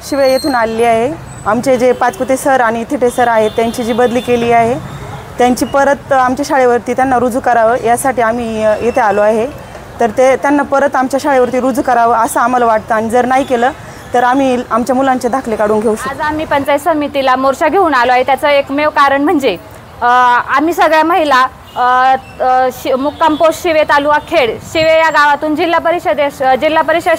शिवे येथून आलेली आहे। आमचे जे पाचपुते सर आणि थिटे सर आहेत त्यांची जी बदली केली आहे त्यांची परत आमच्या शाळेवरती त्यांना रुजू करावं यासाठी आम्ही येथे आलो आहे। तर त्यांना परत आमच्या शाळेवरती रुजू करावं असं आम्हाला वाटतं आणि जर नाही केलं तर आम्ही आमच्या मुलांचे दाखले काढून घेऊ शकतो। आज आम्ही पंचायत समितीला मोर्चा घेऊन आलो आहे। त्याचं एकमेव कारण म्हणजे आम्ही सगळ्या महिला मुक्काम पोस्ट शिवे तालुका खेड शिवे या गावातून जिल्हा परिषद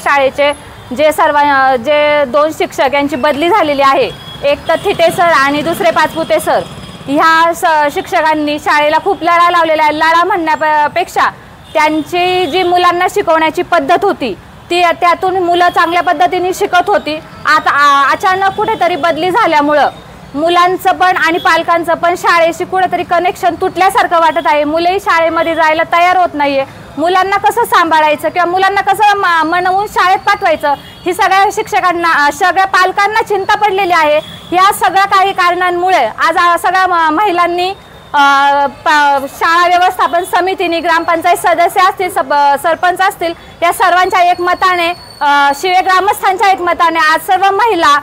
शाळेचे जे 2 शिक्षक यांची बदली झालेली आहे, एक तर थिटे सर आणि दुसरे पाचपुते सर। ह्या शिक्षकांनी शाळेला खूप लढा लावलेला आहे। लढा म्हणण्यापेक्षा त्यांची जी मुलांना शिकवण्याची पद्धत होती त्यातून मुलं चांगल्या पद्धतीने शिकत होती। आता अचानक कुठेतरी बदली झाल्यामुळं मुलांचं पण आणि पालकांचं पण शाळेशी कुठेतरी कनेक्शन तुटल्यासारखं वाटत आहे। मुलेही शाळेमध्ये जायला तयार होत नाहीये। मुलांना कसं सांभाळायचं किंवा मुलांना कसं मनवून शाळेत पाठवायचं ही सगळ्या शिक्षकांना सगळ्या पालकांना चिंता पडलेली आहे। या सगळ्या काही कारणांमुळे आज सगळ्या महिलांनी शाळा व्यवस्थापन समितीने ग्रामपंचायत सदस्य असतील सरपंच असतील या सर्वांच्या एकमताने शिवे ग्रामस्थांच्या एकमताने आज सर्व महिला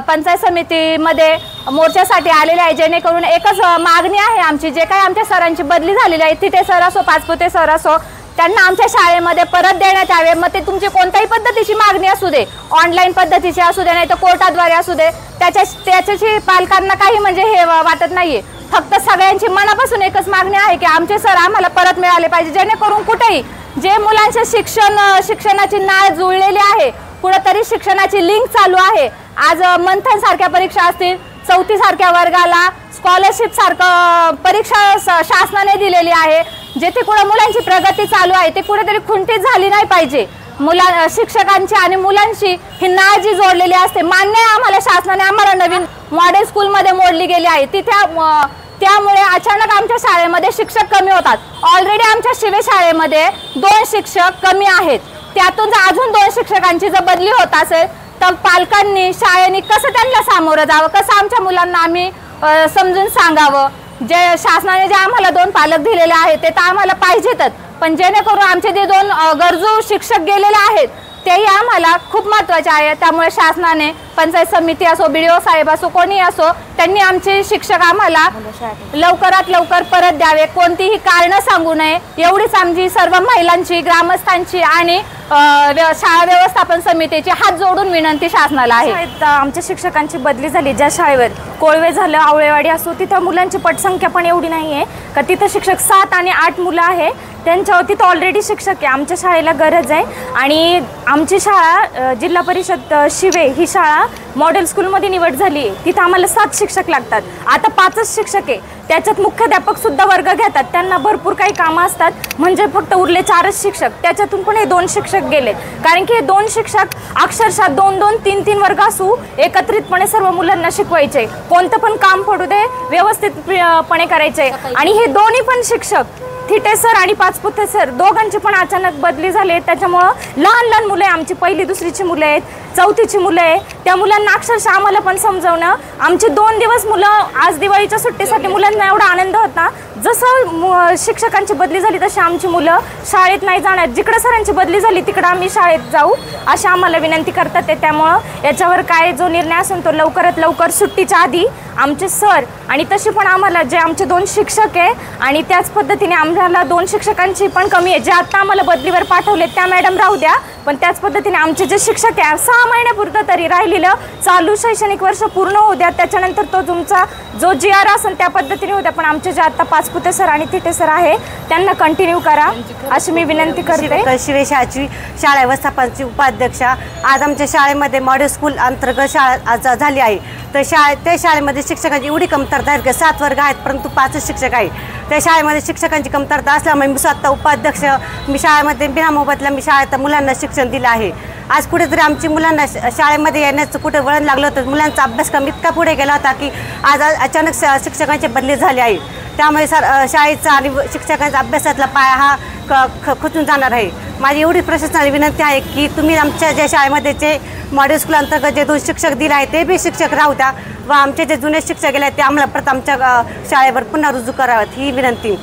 पंचायत समितीमध्ये मोर्चासाठी आलेले आहे। जेणेकरून एकच मागणी आहे आमची, जे काही आमच्या सरांची बदली झालेली आहे थिटे सर असो पाचपुते सर असो त्यांना आमच्या शाळेमध्ये परत देण्यात यावे। मग ते तुमची कोणत्याही पद्धतीची मागणी असू दे, ऑनलाईन पद्धतीची असू दे नाही तर कोर्टाद्वारे असू दे, त्याच्याची पालकांना काही म्हणजे हे वाटत नाहीये। फक्त सगळ्यांची मनापासून एकच मागणी आहे की आमचे सर आम्हाला परत मिळाले पाहिजे। जेणेकरून कुठेही जे मुलांचे शिक्षणाची नाळ जुळलेली आहे, कुठेतरी शिक्षणाची लिंक चालू आहे। आज मंथन सारख्या परीक्षा असतील, 4थी सारख्या वर्गाला स्कॉलरशिप सारखं परीक्षा शासनाने दिलेली आहे। जेथे कुठे मुलांची प्रगती चालू आहे ते कुठेतरी खुंटीत झाली नाही पाहिजे। शिक्षकांची आणि मुलांची ही नाळ जी जोडलेली असते, मान्य आहे आम्हाला शासनाने आम्हाला नवीन मॉडेल स्कूलमध्ये मोडली गेली आहे त्यामुळे अचानक आमच्या शाळेमध्ये शिक्षक कमी होतात। ऑलरेडी आमच्या शिवे शाळेमध्ये 2 शिक्षक कमी आहेत, त्यातून जर अजून 2 शिक्षकांची जर बदली होत असेल तर पालकांनी शाळेने कसं त्यांना सामोरं जावं, कसं आमच्या मुलांना आम्ही समजून सांगावं। जे शासनाने जे आम्हाला 2 पालक दिलेले आहेत ते तर आम्हाला पाहिजेतच, पण जेणेकरून आमचे जे 2 गरजू शिक्षक गेलेले आहेत तेही आम्हाला खूप महत्त्वाचे आहे। त्यामुळे शासनाने पंचायत समिती असो, BDO साहेब असो, कोणी असो, त्यांनी आमचे शिक्षक आम्हाला लवकरात लवकर परत द्यावे, कोणतीही कारणं सांगू नये एवढीच आमची सर्व महिलांची, ग्रामस्थांची आणि शाळा व्यवस्थापन समितीची हात जोडून विनंती शासनाला आहे। आमच्या शिक्षकांची बदली झाली, ज्या शाळेवर कोळवे झालं, आवळेवाडी असो, तिथं मुलांची पटसंख्या पण एवढी नाही आहे का तिथं शिक्षक 7 आणि 8 मुलं आहे त्यांच्यावर तिथं ऑलरेडी शिक्षक आहे। आमच्या शाळेला गरज आहे आणि आमची शाळा जिल्हा परिषद शिवे ही शाळा मॉडेल स्कूलमध्ये निवड झाली आहे। तिथं आम्हाला 7 शिक्षक लागतात, आता 5च शिक्षक आहे। त्याच्यात मुख्याध्यापक सुद्धा वर्ग घेतात, त्यांना भरपूर काही कामं असतात, म्हणजे फक्त उरले 4च शिक्षक, त्याच्यातून पण हे 2 शिक्षक गेलेत। कारण की हे 2 शिक्षक अक्षरशः 2-2, 3-3 वर्ग असू एकत्रितपणे सर्व मुलांना शिकवायचे, कोणतं पण काम पडू दे व्यवस्थितपणे करायचे। आणि हे दोन्ही पण शिक्षक थिटे सर आणि पाचपुते सर दोघांची पण अचानक बदली झाली, त्याच्यामुळं लहान मुलं आहे, आमची 1ली 2रीची मुलं आहेत, 4थीची मुलं आहे, त्या मुलांना अक्षरशः आम्हाला पण समजवणं। आमचे 2 दिवस मुलं आज दिवाळीच्या सुट्टीसाठी मुलांना एवढा आनंद होता, जसं शिक्षकांची बदली झाली तशी आमची मुलं शाळेत नाही जाणार, जिकडं सरांची बदली झाली तिकडं आम्ही शाळेत जाऊ अशी आम्हाला विनंती करतात ते। त्यामुळं याच्यावर काय जो निर्णय असेल तो लवकरात लवकर सुट्टीच्या आधी आमचे सर आणि तशी पण आम्हाला जे आमचे 2 शिक्षक आहे आणि त्याच पद्धतीने आम्हाला 2 शिक्षकांची पण कमी आहे, जे आता आम्हाला बदलीवर पाठवले त्या मॅडम राहू द्या, पण त्याच पद्धतीने आमचे जे शिक्षक आहे 6 महिन्यापुरतं तरी राहिलेलं चालू शैक्षणिक वर्ष पूर्ण होऊ द्या, त्याच्यानंतर तो तुमचा जो GR असेल त्या पद्धतीने होत्या, पण आमचे जे आता पाचपुते सर आणि थिटे सर आहे त्यांना कंटिन्यू करा अशी मी विनंती करते। शिवे शाळा व्यवस्थापनाची उपाध्यक्षा आज आमच्या शाळेमध्ये मॉडेल स्कूल अंतर्गत शाळा झाली आहे। तर त्या शाळेमध्ये शिक्षकांची एवढी कमतरता आहे की 7 वर्ग आहेत परंतु 5च शिक्षक आहे। त्या शाळेमध्ये शिक्षकांची कमतरता असल्यामुळे मी स्वतः उपाध्यक्ष, मी शाळेमध्ये बिना मोबदला मी शाळेत मुलांना शिक्षण दिलं आहे। आज कुठेतरी आमची मुलांना शाळेमध्ये येण्याचं कुठे वळण लागलं होतं, मुलांचा अभ्यासक्रम इतका पुढे गेला होता की आज अचानक शिक्षकांची बदली झाली आहे। त्यामुळे शाळेचा आणि शिक्षकांचा अभ्यासातला पाया हा खचून जाणार आहे। माझी एवढी प्रशासनाला विनंती आहे की तुम्ही आमच्या ज्या शाळेमध्ये जे मॉडेल स्कूल अंतर्गत जे 2 शिक्षक दिले आहेत ते बी शिक्षक राहू द्या व आमचे जे जुने शिक्षक गेले आहेत ते आम्हाला परत आमच्या शाळेवर पुन्हा रुजू करावेत ही विनंती।